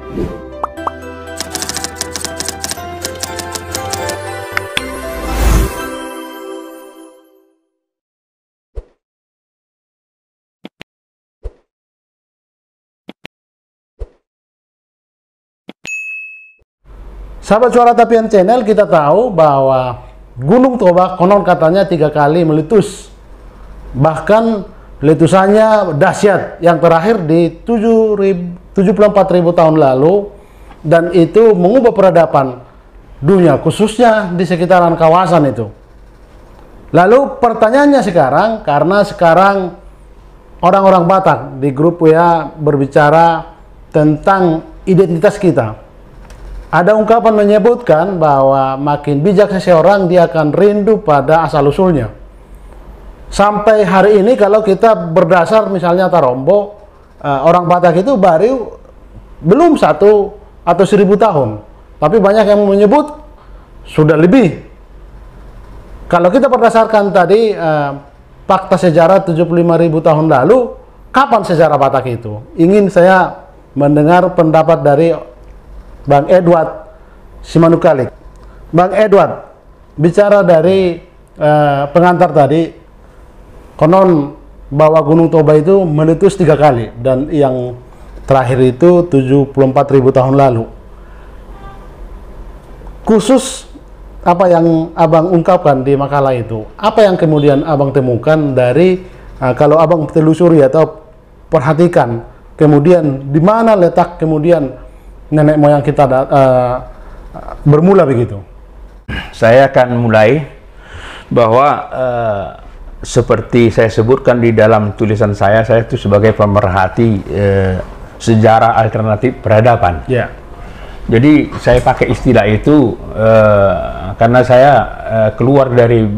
Sahabat Suara Tapian Channel, kita tahu bahwa Gunung Toba konon katanya 3 kali meletus. Bahkan letusannya dahsyat, yang terakhir di 74.000 tahun lalu, dan itu mengubah peradaban dunia, khususnya di sekitaran kawasan itu. Lalu pertanyaannya sekarang, karena sekarang orang-orang Batak di grup WA berbicara tentang identitas kita. Ada ungkapan menyebutkan bahwa makin bijak seseorang, dia akan rindu pada asal-usulnya. Sampai hari ini kalau kita berdasar misalnya Tarombo, orang Batak itu baru belum 1 atau 1000 tahun. Tapi banyak yang menyebut sudah lebih. Kalau kita berdasarkan tadi fakta sejarah 75.000 tahun lalu, kapan sejarah Batak itu? Ingin saya mendengar pendapat dari Bang Edward Simanukalik. Bang Edward, bicara dari pengantar tadi, konon bahwa Gunung Toba itu meletus 3 kali, dan yang terakhir itu 74.000 tahun lalu. Khusus apa yang Abang ungkapkan di makalah itu, apa yang kemudian Abang temukan dari kalau Abang telusuri atau perhatikan, kemudian di mana letak kemudian nenek moyang kita bermula begitu? Saya akan mulai bahwa seperti saya sebutkan di dalam tulisan saya itu sebagai pemerhati sejarah alternatif peradaban. Ya. Jadi saya pakai istilah itu karena saya keluar dari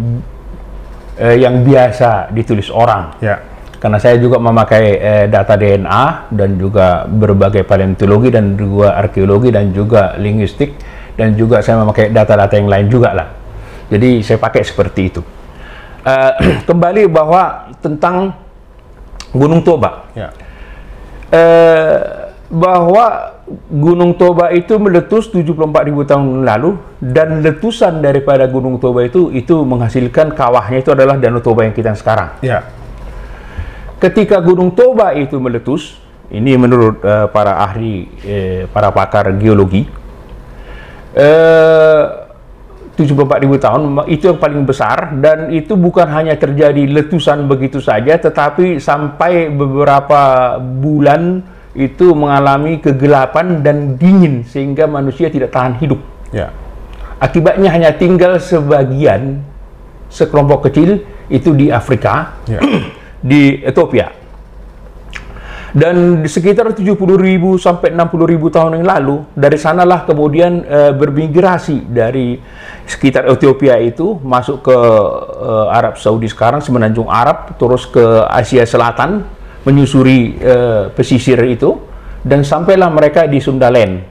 yang biasa ditulis orang. Ya. Karena saya juga memakai data DNA dan juga berbagai paleontologi dan juga arkeologi dan juga linguistik, dan juga saya memakai data-data yang lain juga lah. Jadi saya pakai seperti itu. Kembali bahwa tentang Gunung Toba, ya. Bahwa Gunung Toba itu meletus 74.000 tahun lalu, dan letusan daripada Gunung Toba itu menghasilkan kawahnya itu adalah Danau Toba yang kita sekarang. Ya. Ketika Gunung Toba itu meletus, ini menurut para ahli, para pakar geologi, 74.000 tahun itu yang paling besar, dan itu bukan hanya terjadi letusan begitu saja, tetapi sampai beberapa bulan itu mengalami kegelapan dan dingin sehingga manusia tidak tahan hidup. Ya. Akibatnya hanya tinggal sekelompok kecil itu di Afrika. Ya. Di Ethiopia, dan di sekitar 70.000 sampai 60.000 tahun yang lalu, dari sanalah kemudian bermigrasi dari sekitar Ethiopia itu masuk ke Arab Saudi sekarang, semenanjung Arab, terus ke Asia Selatan, menyusuri pesisir itu, dan sampailah mereka di Sundaland,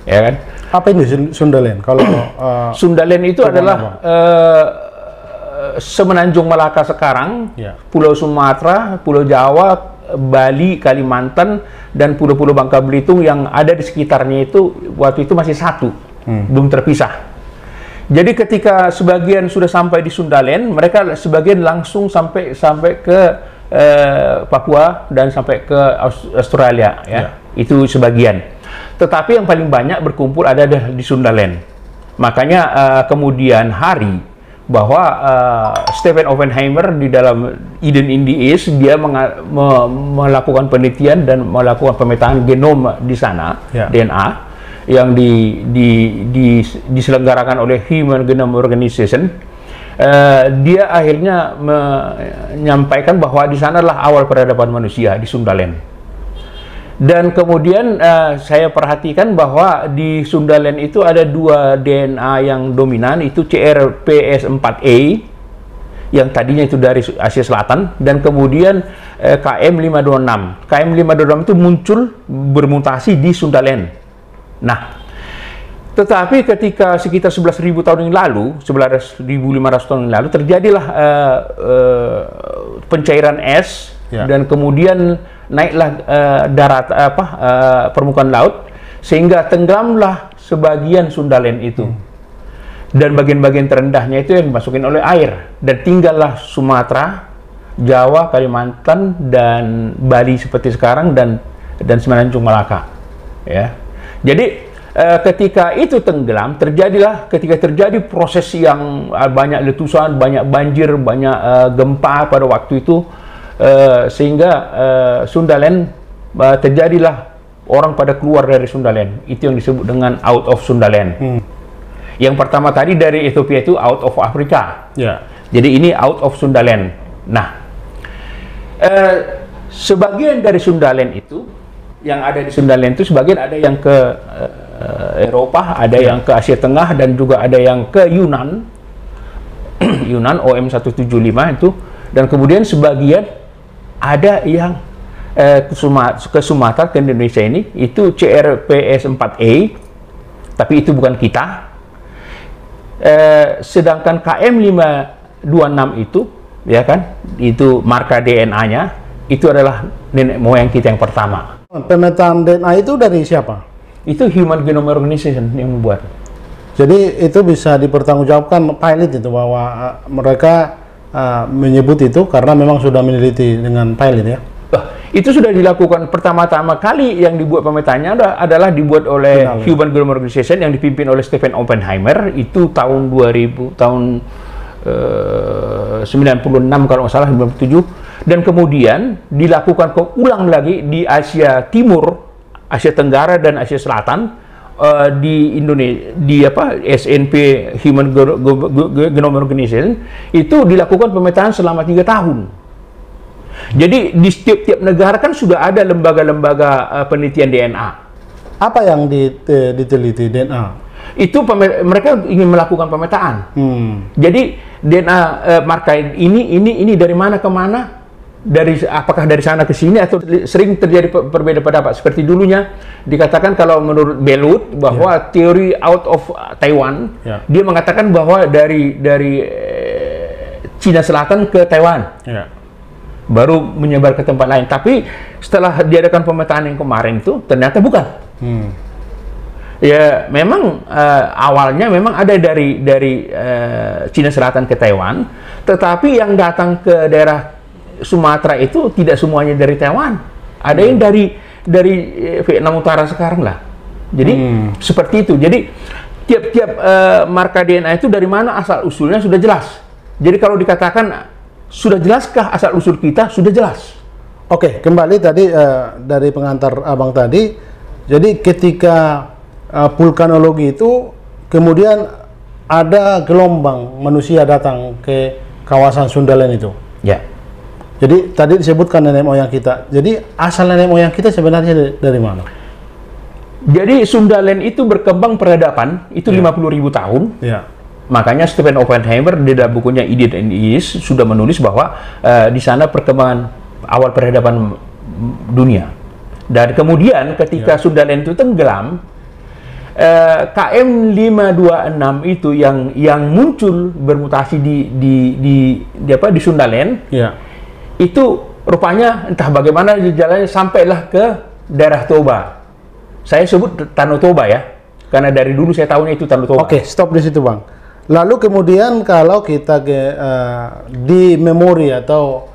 ya kan? Apa ini Sundaland? Kalau Sundaland itu adalah semenanjung Malaka sekarang, ya. Pulau Sumatera, Pulau Jawa, Bali, Kalimantan, dan pulau-pulau Bangka Belitung yang ada di sekitarnya itu waktu itu masih satu, belum terpisah. Jadi ketika sebagian sudah sampai di Sundaland, mereka sebagian langsung sampai ke Papua dan sampai ke Australia, ya. Itu sebagian. Tetapi yang paling banyak berkumpul ada di Sundaland. Makanya kemudian hari bahwa Stephen Oppenheimer di dalam Eden in the East, dia melakukan penelitian dan melakukan pemetaan genom di sana, ya. DNA yang diselenggarakan oleh Human Genome Organization. Dia akhirnya menyampaikan bahwa di sanalah awal peradaban manusia, di Sundaland. Dan kemudian saya perhatikan bahwa di Sundaland itu ada 2 DNA yang dominan, itu CRPS4A yang tadinya itu dari Asia Selatan, dan kemudian KM526. KM526 itu muncul bermutasi di Sundaland. Nah, tetapi ketika sekitar 11.000 tahun yang lalu, 11.500 tahun yang lalu, terjadilah pencairan es, ya. Dan kemudian naiklah permukaan laut, sehingga tenggelamlah sebagian Sundaland itu. Dan bagian-bagian terendahnya itu yang dimasukin oleh air, dan tinggallah Sumatera, Jawa, Kalimantan, dan Bali seperti sekarang, dan Semenanjung Malaka. Ya, jadi ketika itu tenggelam, ketika terjadi proses yang banyak letusan, banyak banjir, banyak gempa pada waktu itu, sehingga Sundaland terjadilah orang pada keluar dari Sundaland. Itu yang disebut dengan out of Sundaland. Yang pertama tadi dari Ethiopia itu out of Afrika. Jadi ini out of Sundaland. Nah, sebagian dari Sundaland itu, yang ada di Sundaland itu sebagian ada yang ke Eropa, ada yang ke Asia Tengah, dan juga ada yang ke Yunan, Yunan OM 175 itu, dan kemudian sebagian ada yang ke Sumatera, ke Indonesia ini, itu CRPS-4E, tapi itu bukan kita. Sedangkan KM526 itu, ya kan, itu marka DNA-nya, itu adalah nenek moyang kita yang pertama. Pemetaan DNA itu dari siapa? Itu Human Genome Organization yang membuat. Jadi itu bisa dipertanggungjawabkan pilot itu, bahwa mereka menyebut itu karena memang sudah meneliti dengan pilot, ya? Itu sudah dilakukan pertama-tama kali. Yang dibuat pemetaannya adalah dibuat oleh Human Genome Organization yang dipimpin oleh Stephen Oppenheimer. Itu tahun 2000, tahun 96 kalau nggak salah, 97. Dan kemudian dilakukan ulang lagi di Asia Timur, Asia Tenggara, dan Asia Selatan, di Indonesia, di SNP Human Genome Organization itu dilakukan pemetaan selama 3 tahun. Jadi di setiap negara kan sudah ada lembaga-lembaga penelitian DNA. Apa yang diteliti DNA? Itu mereka ingin melakukan pemetaan. Jadi DNA marka ini dari mana ke mana? Apakah dari sana ke sini, atau sering terjadi perbedaan pendapat. Seperti dulunya dikatakan, kalau menurut Belut, bahwa teori out of Taiwan, dia mengatakan bahwa dari Cina Selatan ke Taiwan, baru menyebar ke tempat lain. Tapi setelah diadakan pemetaan yang kemarin itu, ternyata bukan. Ya, memang awalnya memang ada dari Cina Selatan ke Taiwan, tetapi yang datang ke daerah Sumatera itu tidak semuanya dari Taiwan. Ada yang dari Vietnam Utara sekarang lah. Jadi seperti itu. Jadi tiap-tiap marka DNA itu dari mana asal usulnya sudah jelas. Jadi kalau dikatakan sudah jelaskah asal usul kita, sudah jelas. Oke, kembali tadi dari pengantar abang tadi. Jadi ketika vulkanologi itu, kemudian ada gelombang manusia datang ke kawasan Sundaland itu. Ya. Jadi tadi disebutkan nenek moyang kita. Jadi asal nenek moyang kita sebenarnya dari mana? Jadi Sundaland itu berkembang peradaban itu 50.000 tahun. Makanya Stephen Oppenheimer di dalam bukunya Ide and Is sudah menulis bahwa di sana perkembangan awal peradaban dunia. Dan kemudian ketika Sundaland itu tenggelam, KM526 itu yang muncul bermutasi di Sundaland. Itu rupanya entah bagaimana jalannya sampailah ke daerah Toba. Saya sebut Danau Toba, ya, karena dari dulu saya tahunya itu Danau Toba. Oke, stop di situ, Bang. Lalu kemudian kalau kita di memori atau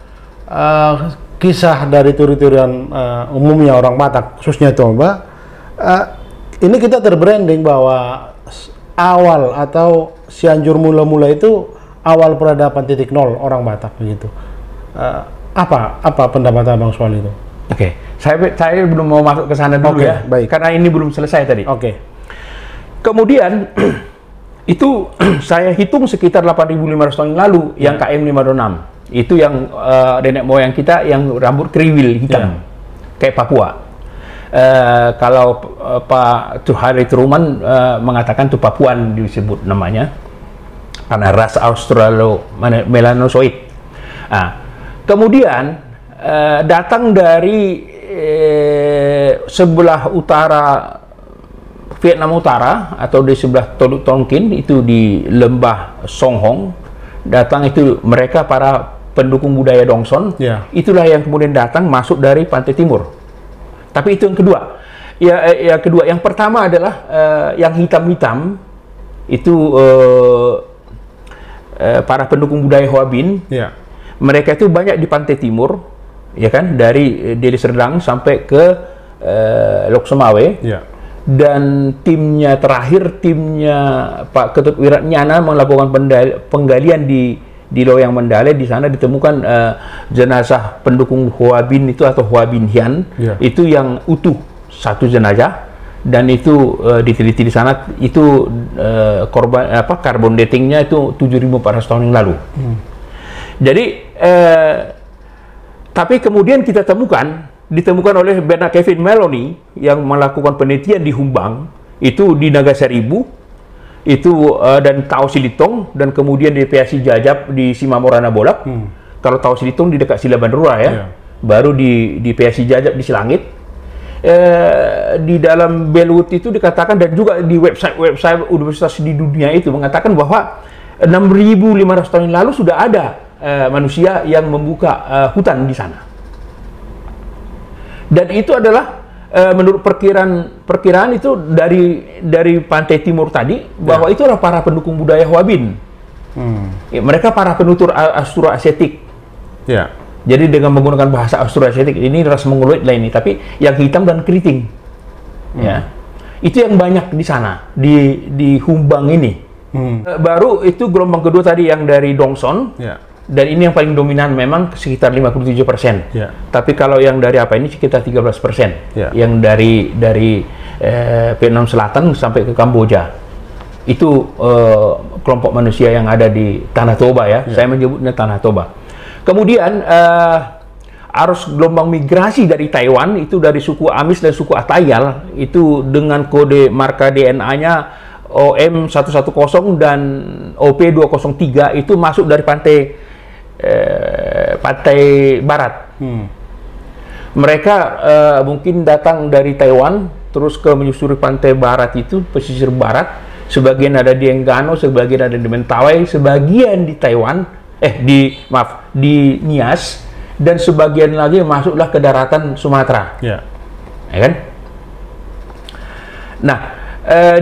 kisah dari turi-turian umumnya orang Batak, khususnya Toba, ini kita terbranding bahwa awal atau Cianjur mula-mula itu awal peradaban 0 orang Batak, begitu. Apa pendapat abang soal itu? Oke, saya belum mau masuk ke sana dulu, ya, baik. Karena ini belum selesai tadi. Kemudian itu saya hitung sekitar 8.500 tahun yang lalu, yang KM526 itu yang nenek moyang kita yang rambut kriwil hitam, kayak Papua. Kalau Pak Tuhari Truman mengatakan itu Papuan disebut namanya, karena ras Australo-Melanosoid. Kemudian datang dari sebelah utara Vietnam Utara, atau di sebelah Teluk Tonkin, itu di lembah Song Hong. Datang itu mereka para pendukung budaya Dongson. Itulah yang kemudian datang masuk dari pantai timur. Tapi itu yang kedua. Ya, kedua, yang pertama adalah yang hitam-hitam itu para pendukung budaya Hwabin. Ya. Mereka itu banyak di pantai timur, ya kan, dari Deli Serdang sampai ke Lok Sumawe. Ya. Dan timnya Pak Ketut Wiratnyana melakukan penggalian di Loyang Mandale. Di sana ditemukan jenazah pendukung Hwabin itu atau Hwabin Hian. Ya. Itu yang utuh, satu jenazah, dan itu diteliti di sana, itu carbon datingnya itu 7.400 tahun yang lalu. Jadi tapi kemudian ditemukan oleh Bernard Kevin Maloney yang melakukan penelitian di Humbang, itu di Naga Seribu itu, dan Tao Silitong, dan kemudian di PSI Jajab di Simamorana Bolak. Kalau Tao Silitong di dekat Sila Bandura ya. Baru di PSI Jajab di Silangit. Di dalam Belwood itu dikatakan, dan juga di website universitas di dunia itu mengatakan bahwa 6.500 tahun yang lalu sudah ada manusia yang membuka hutan di sana. Dan itu adalah menurut perkiraan itu dari pantai timur tadi, bahwa itulah para pendukung budaya Hwabin. Ya, mereka para penutur Austroasiatik. Ya. Jadi dengan menggunakan bahasa Austroasiatik, ini ras Mongoloid lah ini, tapi yang hitam dan keriting. Ya. Itu yang banyak di sana, di Humbang ini. Baru itu gelombang kedua tadi yang dari Dongson. Ya. Dan ini yang paling dominan memang sekitar 57%. Ya. Tapi kalau yang dari apa ini sekitar 13%. Ya. Yang dari Vietnam Selatan sampai ke Kamboja. Itu kelompok manusia yang ada di Tanah Toba ya. Saya menyebutnya Tanah Toba. Kemudian arus gelombang migrasi dari Taiwan itu dari suku Amis dan suku Atayal itu dengan kode marka DNA-nya OM110 dan OP203 itu masuk dari pantai barat. Mereka mungkin datang dari Taiwan terus menyusuri pantai barat itu, pesisir barat. Sebagian ada di Enggano, sebagian ada di Mentawai, sebagian di Taiwan, di Nias, dan sebagian lagi masuklah ke daratan Sumatera. Ya kan? Nah,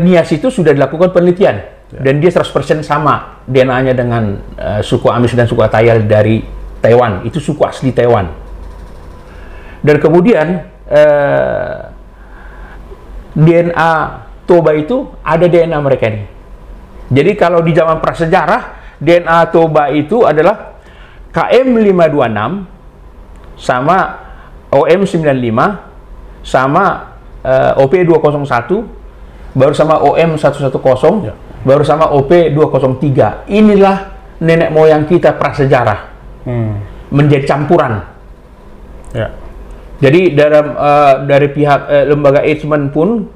Nias itu sudah dilakukan penelitian. Dan dia 100% sama DNA-nya dengan suku Amis dan suku Atayal dari Taiwan. Itu suku asli Taiwan. Dan kemudian DNA Toba itu ada DNA mereka nih. Jadi kalau di zaman prasejarah, DNA Toba itu adalah KM526 sama OM95 sama OP201 baru sama OM110 baru sama OP203. Inilah nenek moyang kita prasejarah. Menjadi campuran. Ya. Jadi dari pihak lembaga Eijkman pun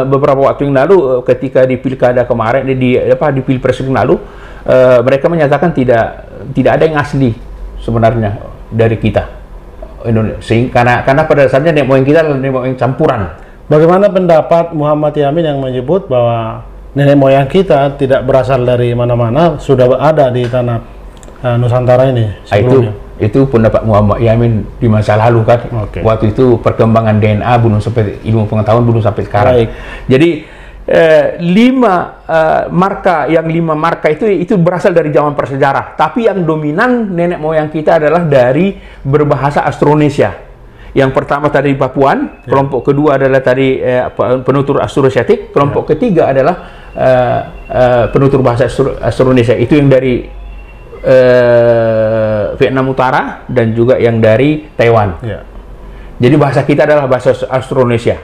beberapa waktu yang lalu ketika di pilkada kemarin di pilpres yang lalu mereka menyatakan tidak ada yang asli sebenarnya dari kita Indonesia, karena pada dasarnya nenek moyang kita adalah nenek moyang campuran. Bagaimana pendapat Muhammad Yamin yang menyebut bahwa nenek moyang kita tidak berasal dari mana-mana, sudah ada di tanah Nusantara ini sebelumnya? Itu pendapat Muhammad Yamin di masa lalu kan. Waktu itu perkembangan DNA belum sampai, ilmu pengetahuan belum sampai sekarang. Jadi 5 marka itu berasal dari zaman prasejarah. Tapi yang dominan nenek moyang kita adalah dari berbahasa Austronesia. Yang pertama tadi Papuan, kelompok kedua adalah tadi penutur Austroasiatik, kelompok ketiga adalah penutur bahasa Austronesia. Itu yang dari Vietnam Utara dan juga yang dari Taiwan. Jadi bahasa kita adalah bahasa Austronesia.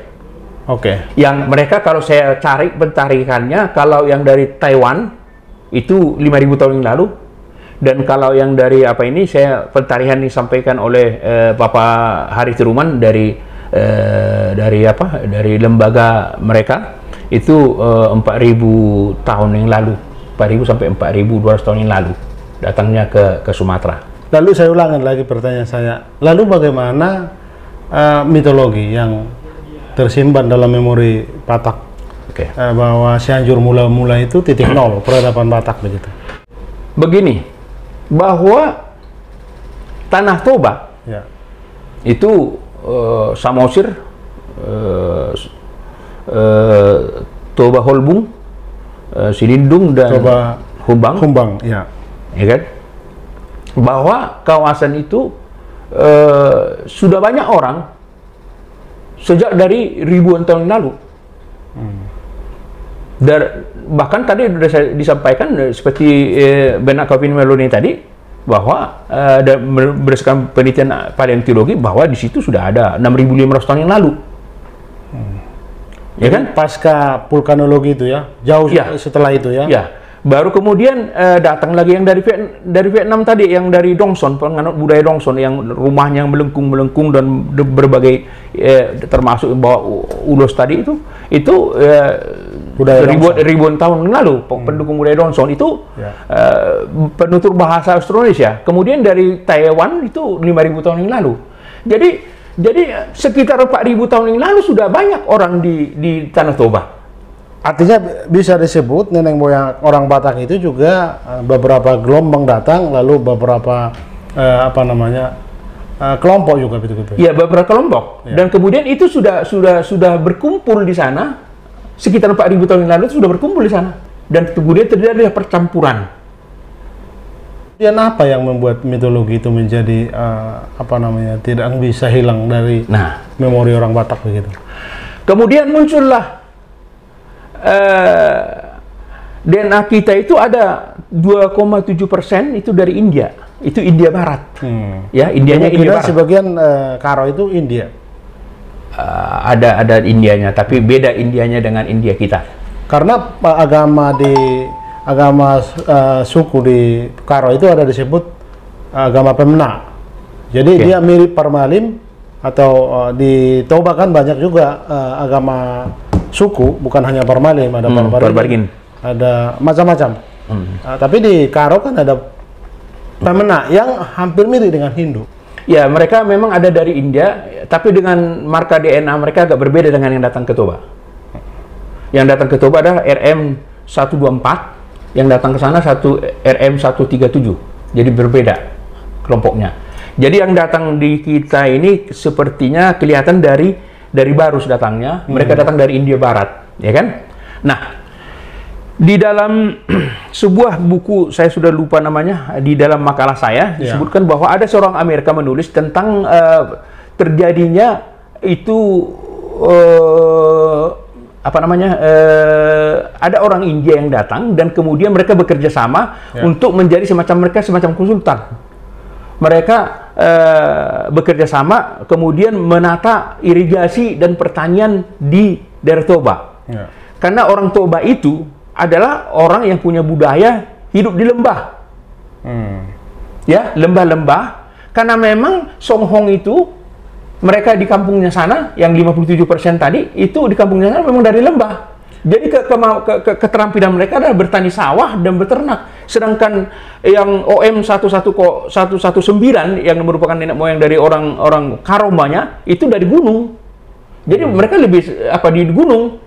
Yang mereka kalau saya cari pentarikannya, kalau yang dari Taiwan itu 5.000 tahun yang lalu, dan kalau yang dari apa ini saya pentarikan disampaikan oleh Bapak Hari Tiruman dari lembaga mereka itu 4.000 tahun yang lalu, 4.000 sampai 4.200 tahun yang lalu datangnya ke Sumatera. Lalu saya ulangi lagi pertanyaan saya. Lalu bagaimana mitologi yang tersimpan dalam memori Batak bahwa Cianjur mula-mula itu titik nol peradaban Batak begitu? Begini, bahwa Tanah Toba itu Samosir Toba Holbung, Silindung dan Toba Humbang, ya. Ya kan? Bahwa kawasan itu sudah banyak orang sejak dari ribuan tahun yang lalu. Bahkan tadi sudah saya disampaikan seperti Benak Kavin Meloni tadi, bahwa berdasarkan penelitian paleontologi bahwa di situ sudah ada 6.500 tahun yang lalu. Ya kan? Pasca vulkanologi itu ya, jauh setelah itu ya. Ya. Baru kemudian datang lagi yang dari Vietnam tadi, yang dari Dongson, penganut budaya Dongson, yang rumahnya yang melengkung dan berbagai termasuk bahwa ulos tadi itu ribuan tahun yang lalu pendukung budaya Dongson itu penutur bahasa Austronesia. Kemudian dari Taiwan itu 5.000 tahun yang lalu. Jadi sekitar 4.000 tahun yang lalu sudah banyak orang di Tanah Toba. Artinya bisa disebut nenek moyang orang Batak itu juga beberapa gelombang datang, lalu beberapa kelompok juga begitu. Ya, beberapa kelompok. Dan kemudian itu sudah berkumpul di sana sekitar 4.000 tahun yang lalu, sudah berkumpul di sana. Dan kemudian terjadi percampuran. Dan apa yang membuat mitologi itu menjadi tidak bisa hilang dari memori orang Batak begitu? Kemudian muncullah DNA kita itu ada 2,7% itu dari India, itu India Barat. Ya, Indianya India Barat. Sebagian Karo itu India. Ada Indianya, tapi beda Indianya dengan India kita. Karena agama suku di Karo itu ada disebut agama Pemna. Jadi dia mirip Parmalim, atau di Toba kan banyak juga agama suku, bukan hanya Parmalim, ada Parbargin, ada macam-macam. Tapi di Karo kan ada Pemna yang hampir mirip dengan Hindu. Ya, mereka memang ada dari India, tapi dengan marka DNA mereka agak berbeda dengan yang datang ke Toba. Yang datang ke Toba adalah RM124, yang datang ke sana RM137. Jadi berbeda kelompoknya. Jadi yang datang di kita ini sepertinya kelihatan dari Barus datangnya, mereka datang dari India Barat, ya kan? Nah, di dalam sebuah buku, saya sudah lupa namanya, di dalam makalah saya disebutkan bahwa ada seorang Amerika menulis tentang terjadinya itu ada orang India yang datang dan kemudian mereka bekerja sama untuk menjadi semacam konsultan. Mereka bekerja sama kemudian menata irigasi dan pertanian di daerah Toba. Karena orang Toba itu adalah orang yang punya budaya hidup di lembah. Ya, lembah-lembah. Karena memang Songhong itu mereka di kampungnya sana yang 57% tadi itu di kampungnya sana memang dari lembah. Jadi keterampilan mereka adalah bertani sawah dan beternak. Sedangkan yang OM 119 yang merupakan nenek moyang dari orang Karomanya itu dari gunung. Jadi mereka lebih di gunung.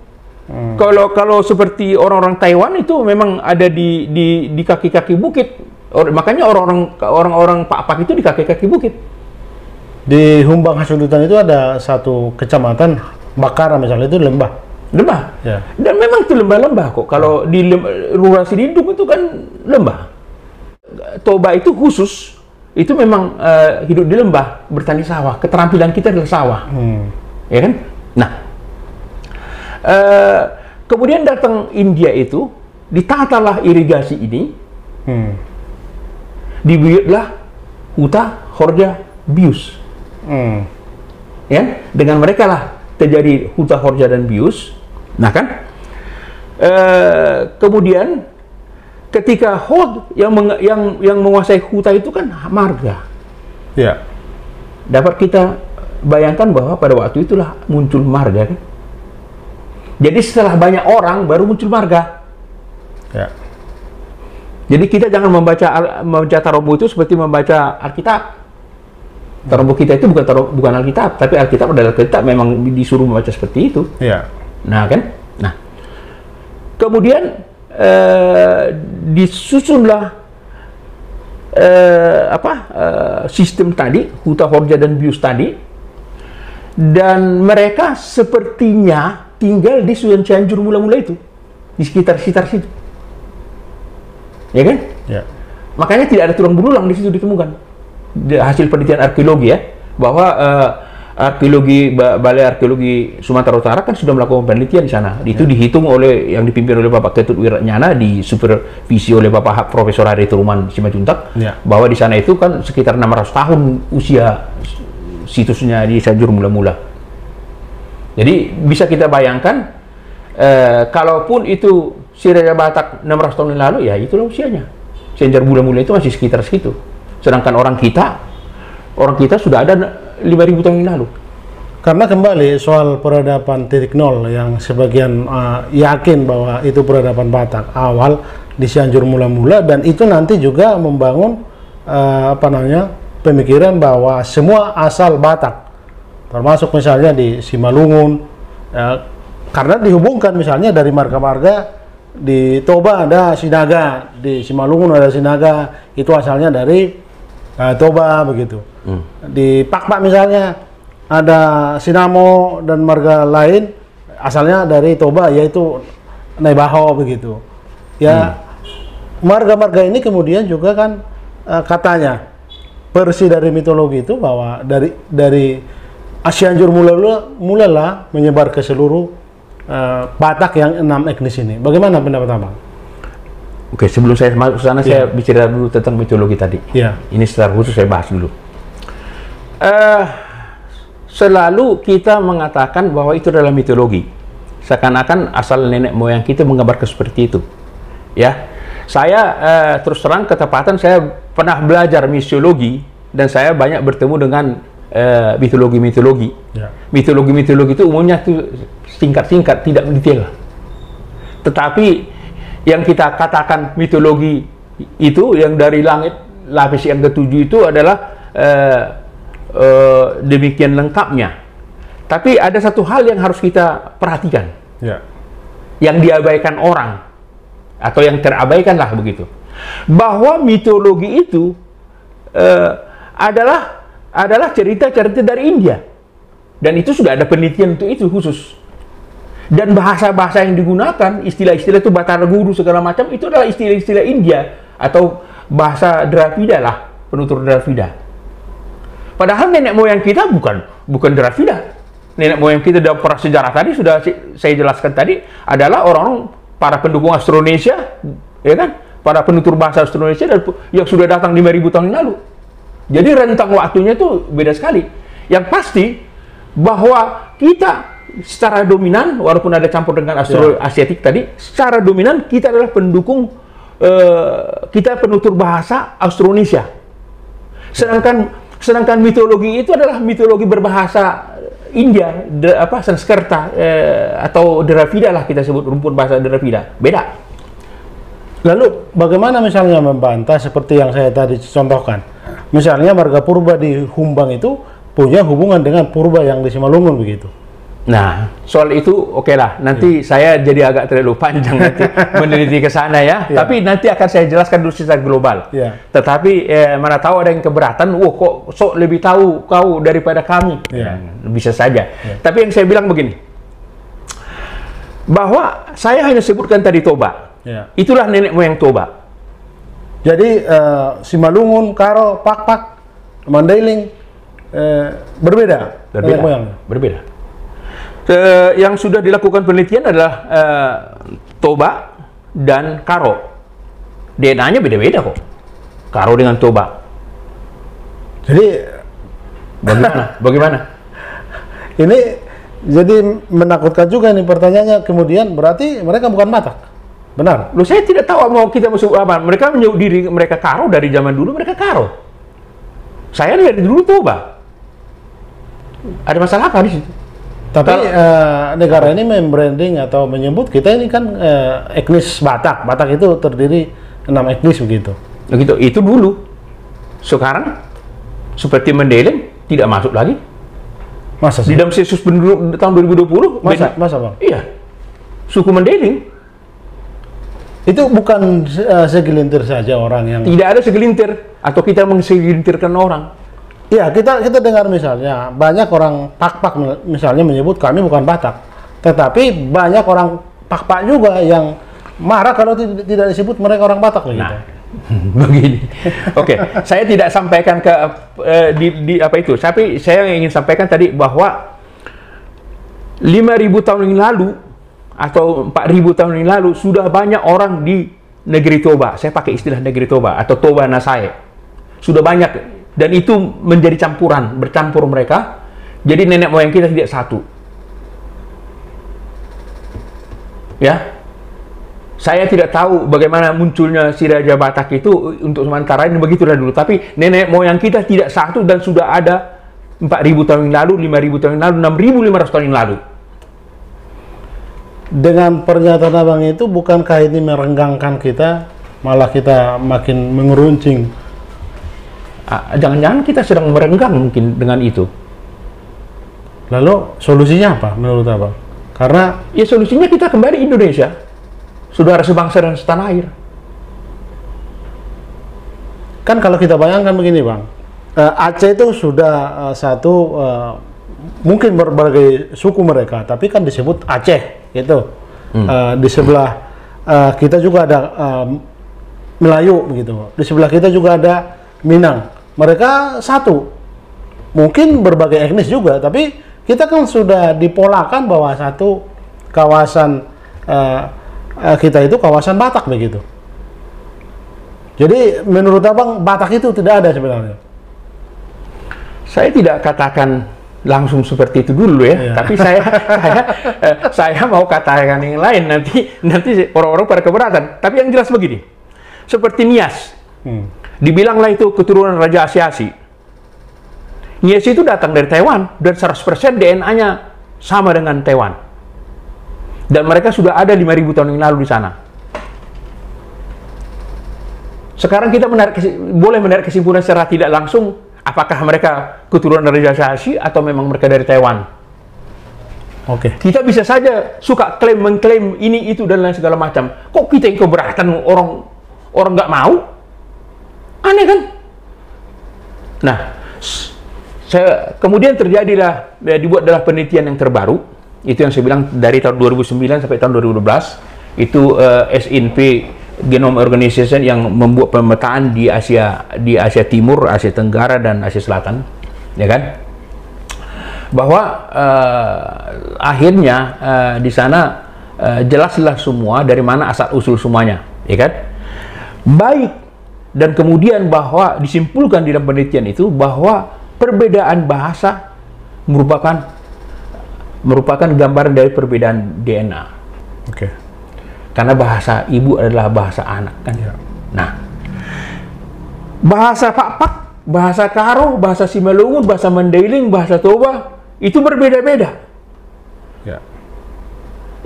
Kalau seperti orang-orang Taiwan itu memang ada di kaki-kaki bukit. Makanya orang-orang Pak itu di kaki-kaki bukit. Di Humbang Hasundutan itu ada satu kecamatan Bakara misalnya, itu lembah. Ya. Dan memang itu lembah-lembah kok. Kalau di Rural Silindung itu kan lembah. Toba itu khusus, itu memang hidup di lembah, bertani sawah. Keterampilan kita adalah sawah, ya kan? Nah, kemudian datang India itu, ditatalah irigasi ini, dibuatlah Huta Horja Bius, ya, dengan mereka lah terjadi Huta Horja dan Bius. Nah kan, kemudian ketika Hod yang menguasai huta itu kan marga. Ya. Dapat kita bayangkan bahwa pada waktu itulah muncul marga kan. Jadi setelah banyak orang baru muncul marga. Ya. Jadi kita jangan membaca Tarombo itu seperti membaca Alkitab. Tarombo kita itu bukan Alkitab, tapi Alkitab adalah Alkitab, memang disuruh membaca seperti itu. Ya. Nah kan, nah kemudian disusunlah sistem tadi Huta Horja dan Bius tadi Dan mereka sepertinya tinggal di Cianjur mula-mula itu, di sekitar situ. Ya kan? Ya. Makanya tidak ada tulang belulang di situ ditemukan. Hasil penelitian arkeologi ya, bahwa Balai Arkeologi Sumatera Utara kan sudah melakukan penelitian di sana. Itu dihitung oleh yang dipimpin oleh Bapak Ketut Wiranyana, disupervisi oleh Bapak Profesor Hari Turuman Simanjuntak, bahwa di sana itu kan sekitar 600 tahun usia situsnya di Cianjur mula-mula. Jadi bisa kita bayangkan, kalaupun itu si Raja Batak 600 tahun yang lalu, ya itulah usianya. Cianjur mula-mula itu masih sekitar situ. Sedangkan orang kita sudah ada 5.000 tahun yang lalu. Karena kembali soal peradaban titik nol yang sebagian yakin bahwa itu peradaban Batak awal di Cianjur mula-mula, dan itu nanti juga membangun pemikiran bahwa semua asal Batak, termasuk misalnya di Simalungun, karena dihubungkan misalnya dari marga-marga. Di Toba ada Sinaga, di Simalungun ada Sinaga, itu asalnya dari Toba begitu. Di Pakpak misalnya ada Sinamo dan marga lain asalnya dari Toba, yaitu Naibaho begitu. Ya, marga-marga ini kemudian juga kan katanya versi dari mitologi itu bahwa dari Cianjur mulalah menyebar ke seluruh Batak yang 6 etnis ini. Bagaimana pendapat Abang? Oke, sebelum saya masuk ke sana, saya bicara dulu tentang mitologi tadi. Ini secara khusus saya bahas dulu. Selalu kita mengatakan bahwa itu adalah mitologi, seakan-akan asal nenek moyang kita menggambarkan seperti itu. Ya, saya terus terang ketepatan, saya pernah belajar misiologi dan saya banyak bertemu dengan mitologi-mitologi. Mitologi-mitologi itu umumnya itu singkat-singkat, tidak detail. Tetapi yang kita katakan mitologi itu yang dari langit lapis yang ketujuh itu adalah demikian lengkapnya. Tapi ada satu hal yang harus kita perhatikan, yang diabaikan orang atau yang terabaikan lah begitu, bahwa mitologi itu adalah cerita-cerita dari India, dan itu sudah ada penelitian untuk itu khusus. Dan bahasa-bahasa yang digunakan, istilah-istilah itu Batara Guru segala macam, itu adalah istilah-istilah India atau bahasa Dravida lah, penutur Dravida. Padahal nenek moyang kita bukan Dravida. Nenek moyang kita dalam prasejarah tadi sudah saya jelaskan tadi adalah orang-orang para pendukung Austronesia, ya kan? Para penutur bahasa Austronesia yang sudah datang 5.000 tahun yang lalu. Jadi rentang waktunya itu beda sekali. Yang pasti bahwa kita secara dominan, walaupun ada campur dengan Austroasiatik tadi, secara dominan kita adalah pendukung, kita penutur bahasa Austronesia. Sedangkan mitologi itu adalah mitologi berbahasa India, Sanskerta atau Dravida lah kita sebut, rumpun bahasa Dravida. Beda. Lalu bagaimana misalnya membantah seperti yang saya tadi contohkan? Misalnya marga purba di Humbang itu punya hubungan dengan purba yang di Simalungun begitu. Nah, soal itu oke lah. Nanti saya jadi agak terlalu panjang nanti meneliti ke sana ya. Tapi nanti akan saya jelaskan dulu secara global. Tetapi mana tahu ada yang keberatan, kok sok lebih tahu kau daripada kami. Bisa saja. Tapi yang saya bilang begini, bahwa saya hanya sebutkan tadi Toba. Itulah nenek moyang Toba. Jadi Simalungun, Karo, Pakpak, Mandailing berbeda nenek moyangnya. Berbeda. Yang sudah dilakukan penelitian adalah Toba dan Karo. DNA-nya beda-beda kok. Karo dengan Toba. Jadi bagaimana? Ini jadi menakutkan juga nih pertanyaannya. Kemudian berarti mereka bukan Batak, benar? Loh, saya tidak tahu mau kita masuk apa. Mereka menyebut diri mereka Karo dari zaman dulu. Mereka Karo. Saya dari dulu Toba. Ada masalah apa di situ? Tapi negara ini membranding atau menyebut kita ini kan etnis Batak. Batak itu terdiri 6 etnis begitu. Begitu, itu dulu. Sekarang seperti Mandailing tidak masuk lagi. Masa sih? Di dalam sensus penduduk tahun 2020. Masa Bang? Iya. Suku Mandailing. Itu bukan segelintir saja orang yang... Tidak ada segelintir atau kita mengsegelintirkan orang. Ya, kita dengar misalnya banyak orang Pak misalnya menyebut kami bukan Batak, tetapi banyak orang Pak juga yang marah kalau tidak disebut mereka orang Batak begitu. Nah, begini. Oke, saya tidak sampaikan ke di apa itu, tapi saya ingin sampaikan tadi bahwa 5.000 tahun yang lalu atau 4.000 tahun yang lalu sudah banyak orang di negeri Toba. Saya pakai istilah negeri Toba atau Toba Nasai. Sudah banyak, dan itu menjadi campuran, bercampur mereka. Jadi nenek moyang kita tidak satu. Ya. Saya tidak tahu bagaimana munculnya si Raja Batak itu untuk sementara ini, begitulah dulu. Tapi nenek moyang kita tidak satu dan sudah ada 4.000 tahun yang lalu, 5.000 tahun yang lalu, 6.500 tahun yang lalu. Dengan pernyataan abang itu, bukankah ini merenggangkan kita, malah kita makin mengeruncing? Jangan-jangan kita sedang merenggang mungkin dengan itu. Lalu solusinya apa menurut abang? Karena ya solusinya kita kembali Indonesia, saudara sebangsa dan setanah air. Kan kalau kita bayangkan begini bang, Aceh itu sudah mungkin berbagai suku mereka, tapi kan disebut Aceh gitu. Di sebelah kita juga ada Melayu begitu. Di sebelah kita juga ada Minang. Mereka satu. Mungkin berbagai etnis juga, tapi kita kan sudah dipolakan bahwa satu kawasan kita itu kawasan Batak begitu. Jadi menurut abang Batak itu tidak ada sebenarnya? Saya tidak katakan langsung seperti itu dulu ya, tapi saya mau katakan yang lain, nanti orang-orang pada keberatan. Tapi yang jelas begini, seperti Nias, dibilanglah itu keturunan Raja Asia-Asi. Nias itu datang dari Taiwan dan 100% DNA-nya sama dengan Taiwan. Dan mereka sudah ada 5.000 tahun yang lalu di sana. Sekarang kita boleh menarik kesimpulan secara tidak langsung, apakah mereka keturunan dari Raja Asia atau memang mereka dari Taiwan. Oke. Kita bisa saja suka mengklaim ini itu dan lain segala macam. Kok kita yang keberatan, orang nggak mau? Aneh kan? Nah, kemudian terjadilah, dibuatlah penelitian yang terbaru. Itu yang saya bilang dari tahun 2009 sampai tahun 2012. Itu SNP Genome Organization yang membuat pemetaan di Asia Timur, Asia Tenggara dan Asia Selatan, ya kan? Bahwa akhirnya di sana jelaslah semua dari mana asal usul semuanya, ya kan? Baik, dan kemudian bahwa disimpulkan di dalam penelitian itu bahwa perbedaan bahasa merupakan gambaran dari perbedaan DNA. Oke. Karena bahasa ibu adalah bahasa anak kan. Ya. Nah, bahasa Pak, bahasa Karo, bahasa Simalungun, bahasa Mandailing, bahasa Toba itu berbeda-beda. Ya.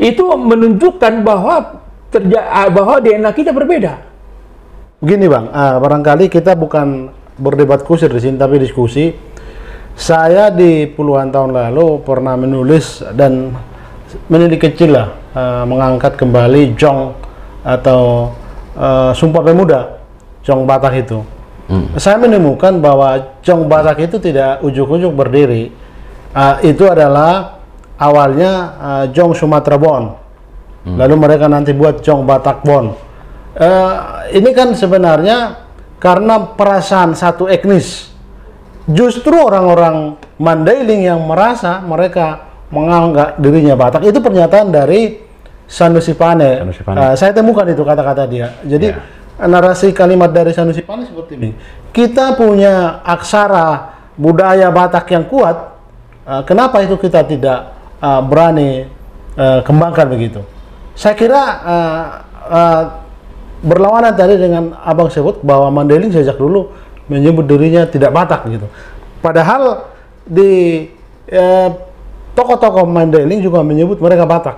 Itu menunjukkan bahwa DNA kita berbeda. Begini bang, barangkali kita bukan berdebat kusir di sini, tapi diskusi. Saya di puluhan tahun lalu pernah menulis dan menjadi kecil lah, mengangkat kembali Jong atau Sumpah Pemuda, Jong Batak itu. Saya menemukan bahwa Jong Batak itu tidak ujuk-ujuk berdiri. Itu adalah awalnya Jong Sumatera Bon. Lalu mereka nanti buat Jong Batak Bon. Ini kan sebenarnya karena perasaan satu etnis. Justru orang-orang Mandailing yang merasa mereka menganggap dirinya Batak, itu pernyataan dari Sanusi Pane. Saya temukan itu kata-kata dia. Jadi narasi kalimat dari Sanusi Pane seperti ini. Kita punya aksara budaya Batak yang kuat, kenapa itu kita tidak berani kembangkan begitu? Saya kira berlawanan tadi dengan abang sebut bahwa Mandailing sejak dulu menyebut dirinya tidak Batak gitu. Padahal di tokoh-tokoh Mandailing juga menyebut mereka Batak.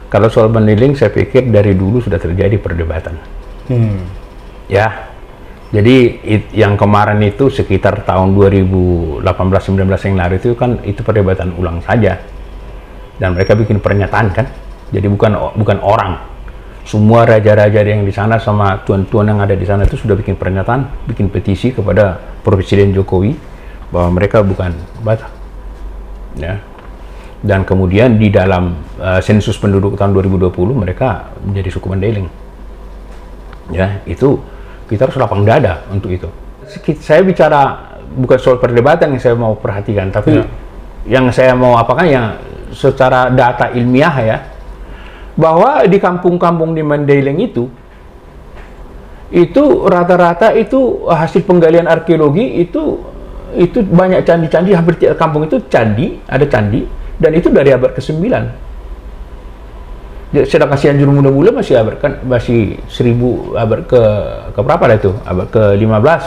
Kalau soal Mandailing, saya pikir dari dulu sudah terjadi perdebatan. Ya, jadi yang kemarin itu sekitar tahun 2018-19 yang lalu itu kan itu perdebatan ulang saja. Dan mereka bikin pernyataan kan. Jadi bukan orang. Semua raja-raja yang di sana sama tuan-tuan yang ada di sana itu sudah bikin pernyataan, bikin petisi kepada Presiden Jokowi bahwa mereka bukan Batak. Ya. Dan kemudian di dalam sensus penduduk tahun 2020 mereka menjadi suku Mandailing. Ya, itu kita harus lapang dada untuk itu. Saya bicara bukan soal perdebatan yang saya mau perhatikan, tapi yang saya mau apakan yang secara data ilmiah ya, bahwa di kampung-kampung di Mandailing itu rata-rata itu hasil penggalian arkeologi itu banyak candi-candi, hampir tiap kampung itu candi, ada candi, dan itu dari abad ke-9. Sedangkan Cianjur Muda masih abad kan masih 1000 abad ke berapa dah itu? Abad ke-15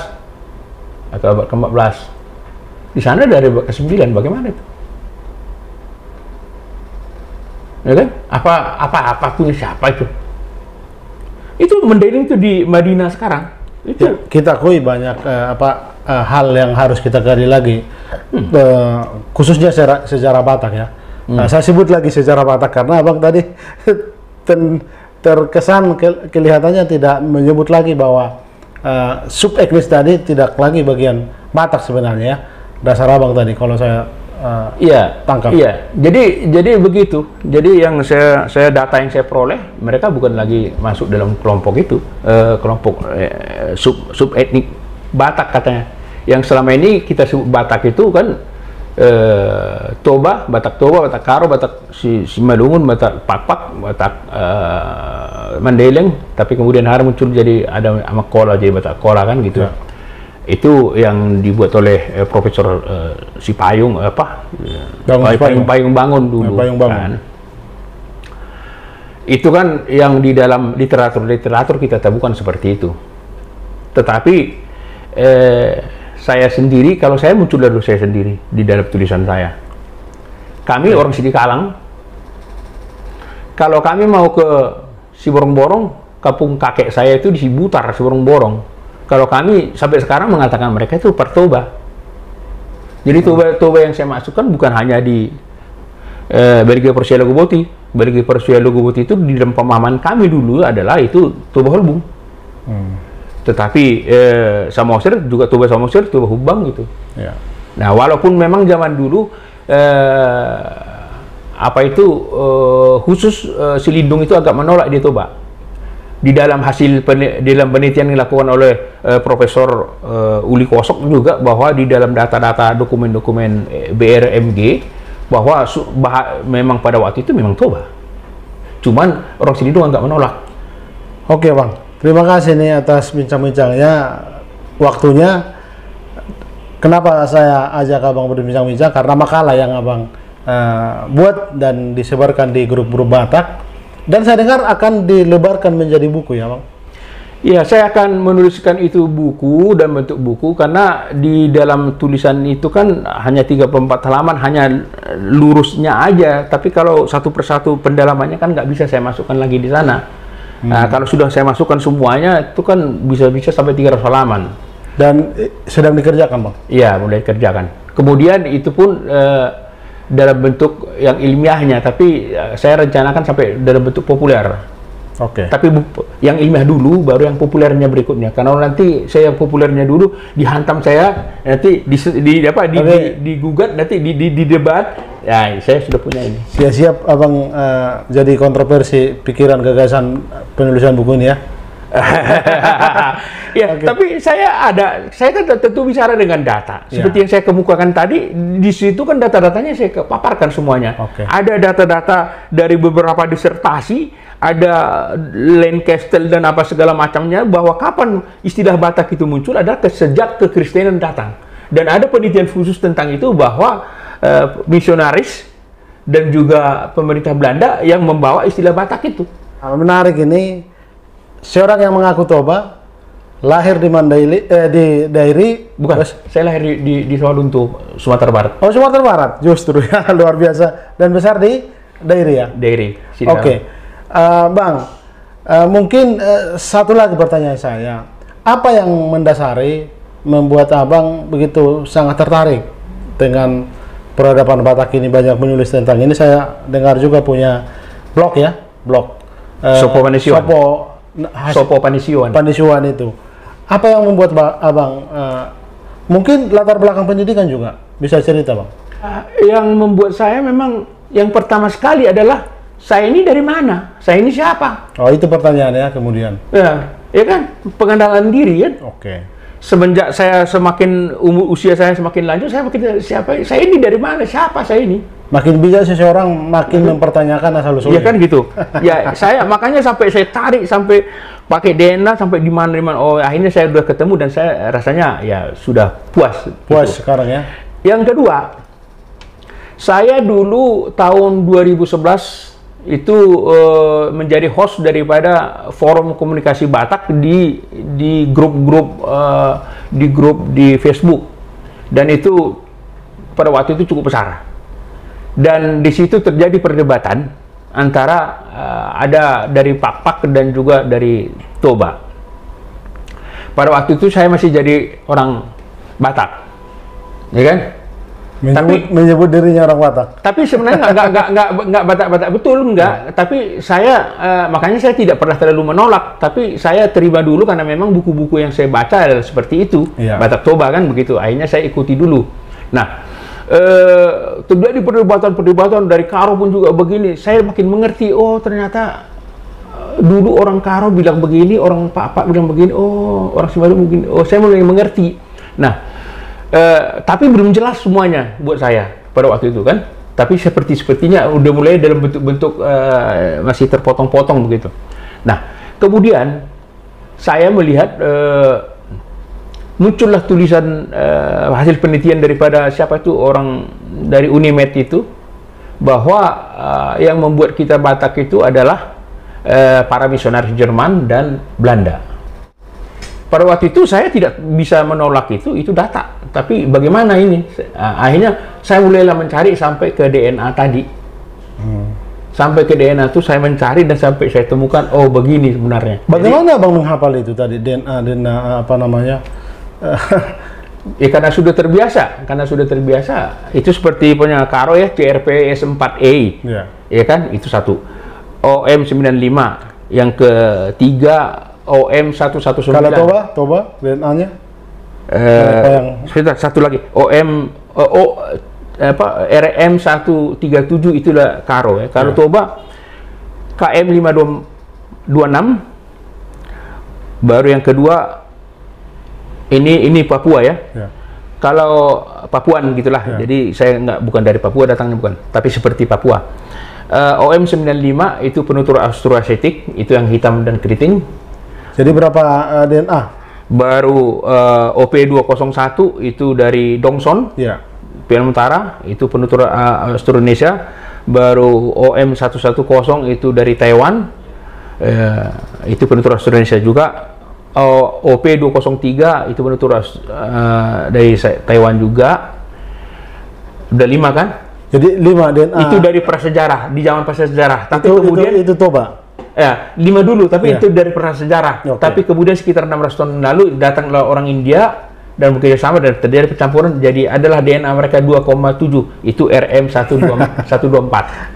atau abad ke-14. Di sana dari abad ke-9, bagaimana itu? Ya kan? Apa punya siapa itu? Itu Mandailing itu di Madinah sekarang. Itu ya, kita akui banyak hal yang harus kita gali lagi, khususnya sejarah Batak ya. Nah, saya sebut lagi sejarah Batak karena abang tadi terkesan kelihatannya tidak menyebut lagi bahwa sub etnis tadi tidak lagi bagian Batak sebenarnya ya. Dasar abang tadi kalau saya tangkap. Iya, jadi begitu. Jadi yang saya data yang saya peroleh, mereka bukan lagi masuk dalam kelompok itu, kelompok sub etnik Batak katanya. Yang selama ini kita sebut Batak itu kan Toba, Batak Karo, Batak Simalungun, Batak Pakpak, Batak Mandailing, tapi kemudian hari muncul jadi ada sama Kola, jadi Batak Kola kan gitu. Ya. Itu yang dibuat oleh Profesor Sipayung Payung Bangun dulu. Kan. Itu kan yang di dalam literatur kita bukan seperti itu. Tetapi saya sendiri, kalau saya muncul dari saya sendiri di dalam tulisan saya. Kami orang Sidikalang. Kalau kami mau ke Siborong-Borong, kampung kakek saya itu di Sibutar, Siborong-Borong. Kalau kami sampai sekarang mengatakan mereka itu Pertoba. Jadi Toba yang saya masukkan bukan hanya di Berge Persia Logoboti. Berge Persia Logoboti itu di dalam pemahaman kami dulu adalah itu Toba Holbung. Tetapi Samosir juga Toba Samosir, Toba Hubang gitu. Ya. Nah, walaupun memang zaman dulu khusus Silindung itu agak menolak di Toba. Di dalam penelitian yang dilakukan oleh Profesor Uli Kosok juga bahwa di dalam data-data dokumen-dokumen BRMG bahwa memang pada waktu itu memang Toba. Cuman orang Silindung agak menolak. Oke Bang, terima kasih nih atas bincang-bincangnya, waktunya. Kenapa saya ajak Abang berbincang-bincang? Karena makalah yang Abang buat dan disebarkan di grup-grup Batak. Dan saya dengar akan dilebarkan menjadi buku ya Bang? Iya, saya akan menuliskan itu buku dan bentuk buku karena di dalam tulisan itu kan hanya 34 halaman, hanya lurusnya aja. Tapi kalau satu persatu pendalamannya kan nggak bisa saya masukkan lagi di sana. Nah, kalau sudah saya masukkan semuanya itu kan bisa sampai 300 halaman. Dan sedang dikerjakan Bang? Iya, mulai dikerjakan. Kemudian itu pun dalam bentuk yang ilmiahnya, tapi saya rencanakan sampai dalam bentuk populer. Oke. Tapi yang ilmiah dulu, baru yang populernya berikutnya. Karena nanti saya yang populernya dulu dihantam saya, nanti digugat, nanti di debat. Ya, saya sudah punya ini. Siap-siap Abang jadi kontroversi pikiran gagasan penulisan buku ini ya. Ya, tapi saya kan tentu bicara dengan data. Seperti yang saya kemukakan tadi, di situ kan data-datanya saya paparkan semuanya. Ada data-data dari beberapa disertasi, ada Lancaster dan apa segala macamnya, bahwa kapan istilah Batak itu muncul adalah sejak kekristenan datang. Dan ada penelitian khusus tentang itu bahwa misionaris dan juga pemerintah Belanda yang membawa istilah Batak itu. Menarik ini. Seorang yang mengaku Toba, lahir di Dairi. Bukan, saya lahir di Sawalunto, Sumatera Barat. Oh, Sumatera Barat, justru ya, luar biasa. Dan besar di Dairi ya? Dairi. Oke. Bang, mungkin satu lagi pertanyaan saya. Apa yang mendasari membuat Abang begitu sangat tertarik dengan peradaban Batak ini, banyak menulis tentang ini? Saya dengar juga punya blog ya, blog Sopo Panisiuan. Sopo Panisiuan. Panisiuan itu. Apa yang membuat abang mungkin latar belakang pendidikan juga bisa cerita bang? Yang membuat saya memang yang pertama sekali adalah saya ini dari mana? Saya ini siapa? Oh itu pertanyaannya kemudian. Ya kan pengenalan diri kan. Oke. Semenjak saya semakin usia saya semakin lanjut, saya makin siapa? Saya ini dari mana? Siapa saya ini? Makin bijak seseorang makin mempertanyakan asal usulnya. Iya kan gitu. Ya saya makanya sampai saya tarik sampai pakai DNA sampai di mana. Oh akhirnya saya udah ketemu dan saya rasanya ya sudah puas. Puas gitu. sekarang ya. Yang kedua, saya dulu tahun 2011 itu menjadi host daripada forum komunikasi Batak di grup-grup di Facebook, dan itu pada waktu itu cukup besar. Dan di situ terjadi perdebatan antara ada dari Pak dan juga dari Toba. Pada waktu itu saya masih jadi orang Batak, ya kan? Menyebut dirinya orang Batak. Tapi sebenarnya nggak Batak-Batak betul, enggak. Tapi saya makanya saya tidak pernah terlalu menolak. Tapi saya terima dulu karena memang buku-buku yang saya baca adalah seperti itu. Batak Toba kan begitu. Akhirnya saya ikuti dulu. Nah. Terjadi perdebatan dari Karo pun juga begini. Saya makin mengerti, oh ternyata dulu orang Karo bilang begini, orang Pak bilang begini, oh orang Sumbawa begini. Oh saya mulai mengerti. Nah, tapi belum jelas semuanya buat saya pada waktu itu kan. Tapi sepertinya udah mulai dalam bentuk-bentuk masih terpotong-potong begitu. Nah, kemudian saya melihat muncullah tulisan hasil penelitian daripada siapa itu orang dari Unimed itu, bahwa yang membuat kita Batak itu adalah para misionaris Jerman dan Belanda. Pada waktu itu saya tidak bisa menolak itu data. Tapi bagaimana ini? Akhirnya saya mulailah mencari sampai ke DNA tadi. Sampai ke DNA itu saya mencari dan sampai saya temukan, oh begini sebenarnya. Bagaimana bang menghafal itu tadi DNA apa namanya? Ya karena sudah terbiasa, itu seperti punya Karo ya, CRPS4A, ya kan, itu satu. OM95, yang ketiga OM119. Kalau Toba DNA-nya? Satu lagi, RM137 itulah Karo ya. Kalau Toba KM526, baru yang kedua ini Papua ya. Kalau Papuan gitulah. Jadi saya bukan dari Papua datangnya, bukan, tapi seperti Papua. OM95 itu penutur austroasiatik, itu yang hitam dan keriting. Jadi berapa DNA? Baru OP201 itu dari Dongson, Pian Utara, itu penutur Austronesia. Baru OM110 itu dari Taiwan, itu penutur Austronesia juga. OP203 itu penutur dari Taiwan juga. Udah 5 kan? Jadi 5 DNA. Itu dari prasejarah, di zaman prasejarah. Tapi kemudian itu Toba. Ya, 5 dulu, tapi itu dari prasejarah. Tapi kemudian sekitar 600 tahun lalu datanglah orang India dan bekerja sama dan terjadi percampuran, jadi adalah DNA mereka 2,7. Itu RM124.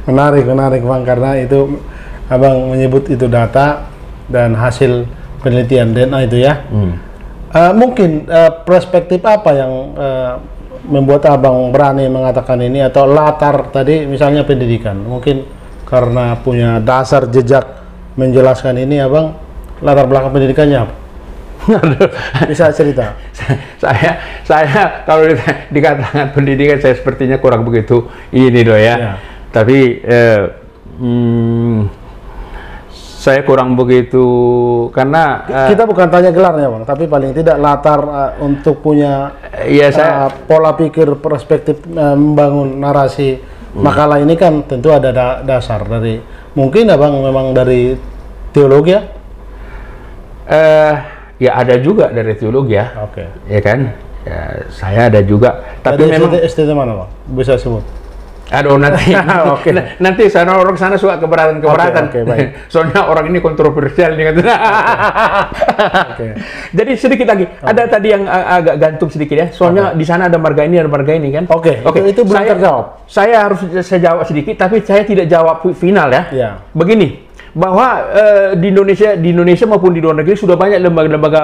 Menarik Bang, karena itu Abang menyebut itu data dan hasil penelitian DNA itu ya. Mungkin perspektif apa yang membuat Abang berani mengatakan ini, atau latar tadi misalnya pendidikan, mungkin karena punya dasar jejak menjelaskan ini, Abang latar belakang pendidikannya apa? Bisa cerita? saya kalau dikatakan pendidikan saya sepertinya kurang begitu ini loh ya. Tapi saya kurang begitu, karena kita bukan tanya gelarnya Bang, tapi paling tidak latar untuk punya pola pikir, perspektif membangun narasi makalah ini kan tentu ada dasar dari, mungkin Abang memang dari teologi ya? Ya ada juga dari teologi ya. Ya kan? Ya, saya ada juga. Tapi dari memang STT mana Bang? Bisa sebut? Aduh nanti, nanti sana orang sana suka keberatan. Baik. Soalnya orang ini kontroversial nih katanya. Jadi sedikit lagi, ada tadi yang agak gantung sedikit ya. Soalnya di sana ada marga ini kan. Itu belum terjawab. Saya harus jawab sedikit, tapi saya tidak jawab final ya. Begini, bahwa di Indonesia maupun di luar negeri sudah banyak lembaga-lembaga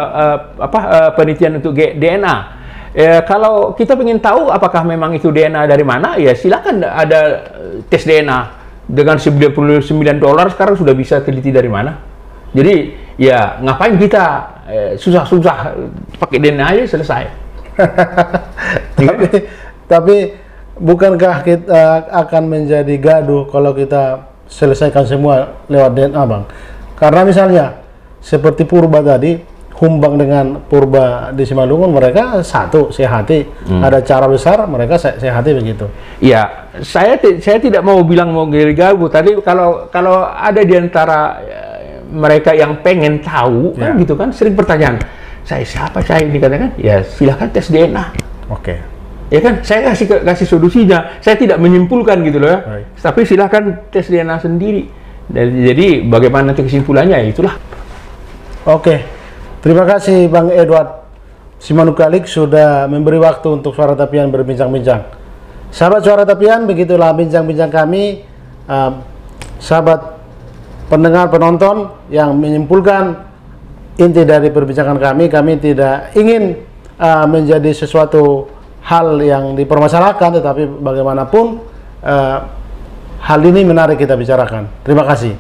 penelitian untuk DNA. Kalau kita ingin tahu apakah memang itu DNA dari mana, ya silakan ada tes DNA dengan $99 sekarang sudah bisa teliti dari mana. Jadi ya ngapain kita susah-susah pakai DNA aja selesai. Tapi bukankah kita akan menjadi gaduh kalau kita selesaikan semua lewat DNA, Bang? Karena misalnya seperti Purba tadi, Humbang dengan Purba di Simalungun, mereka satu sehati, ada cara besar mereka sehati begitu. Ya, saya tidak mau bilang mau gaduh. Tadi kalau ada di antara mereka yang pengen tahu kan gitu kan, sering pertanyaan, siapa ini katakan, ya silakan tes DNA. Oke. Ya kan, saya kasih solusinya. Saya tidak menyimpulkan gitu loh ya. Baik. Tapi silakan tes DNA sendiri. Jadi bagaimana nanti kesimpulannya, itulah. Oke. Terima kasih Bang Edward Simanukalik sudah memberi waktu untuk Suara Tapian berbincang-bincang. Sahabat Suara Tapian, begitulah bincang-bincang kami, sahabat pendengar penonton, yang menyimpulkan inti dari perbincangan kami. Kami tidak ingin menjadi sesuatu hal yang dipermasalahkan, tetapi bagaimanapun hal ini menarik kita bicarakan. Terima kasih.